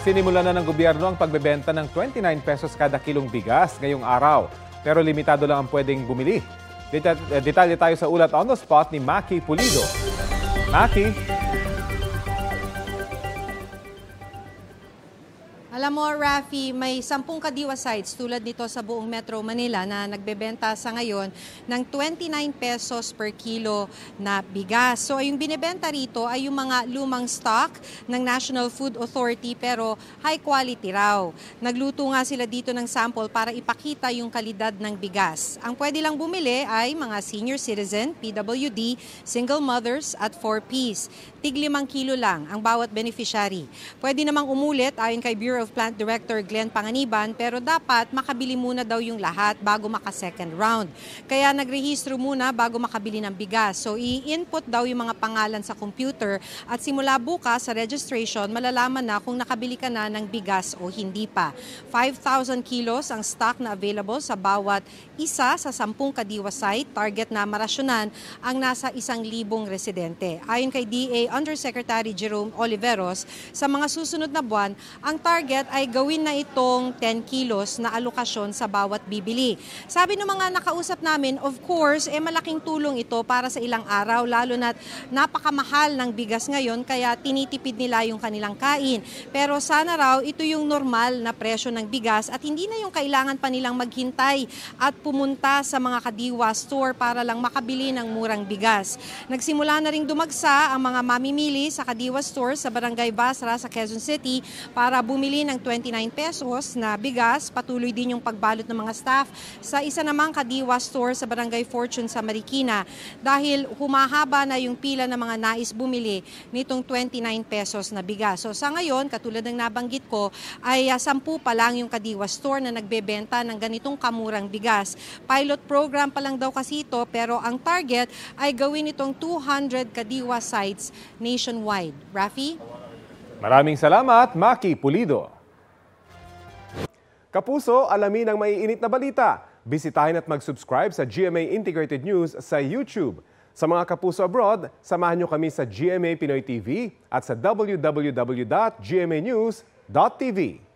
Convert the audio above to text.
Sinimulan na ng gobyerno ang pagbebenta ng 29 pesos kada kilong bigas ngayong araw. Pero limitado lang ang pwedeng bumili. Detalye tayo sa ulat on the spot ni Maki Pulido. Maki? Alam mo, Rafi, may 10 kadiwa sites tulad nito sa buong Metro Manila na nagbebenta sa ngayon ng 29 pesos per kilo na bigas. So, yung binibenta rito ay yung mga lumang stock ng National Food Authority pero high quality raw. Nagluto nga sila dito ng sample para ipakita yung kalidad ng bigas. Ang pwede lang bumili ay mga senior citizen, PWD, single mothers at 4Ps. Tig 5 kilo lang ang bawat beneficiary. Pwede namang umulit ayon kay Bureau of Plant Director Glenn Panganiban pero dapat makabili muna daw yung lahat bago maka-second round. Kaya nagrehistro muna bago makabili ng bigas. So i-input daw yung mga pangalan sa computer at simula bukas sa registration malalaman na kung nakabili ka na ng bigas o hindi pa. 5,000 kilos ang stock na available sa bawat isa sa 10 kadiwa site. Target na marasyonan ang nasa 1,000 residente. Ayon kay DA Undersecretary Jerome Oliveros, sa mga susunod na buwan, ang target ay gawin na itong 10 kilos na alokasyon sa bawat bibili. Sabi ng mga nakausap namin, of course, malaking tulong ito para sa ilang araw, lalo na napakamahal ng bigas ngayon, kaya tinitipid nila yung kanilang kain. Pero sana raw, ito yung normal na presyo ng bigas at hindi na yung kailangan pa nilang maghintay at pumunta sa mga kadiwa store para lang makabili ng murang bigas. Nagsimula na ring dumagsa ang mga mamimili sa kadiwa store sa Barangay Basra sa Quezon City para bumili ng 29 pesos na bigas. Patuloy din yung pagbalot ng mga staff sa isa namang kadiwa store sa Barangay Fortune sa Marikina dahil humahaba na yung pila ng mga nais bumili nitong 29 pesos na bigas. So sa ngayon, katulad ng nabanggit ko, ay 10 pa lang yung kadiwa store na nagbebenta ng ganitong kamurang bigas. Pilot program pa lang daw kasi ito pero ang target ay gawin itong 200 kadiwa sites nationwide. Rafi? Maraming salamat, Maki Pulido. Kapuso, alamin ang maiinit na balita. Bisitahin at mag-subscribe sa GMA Integrated News sa YouTube. Sa mga kapuso abroad, samahan nyo kami sa GMA Pinoy TV at sa www.gmanews.tv.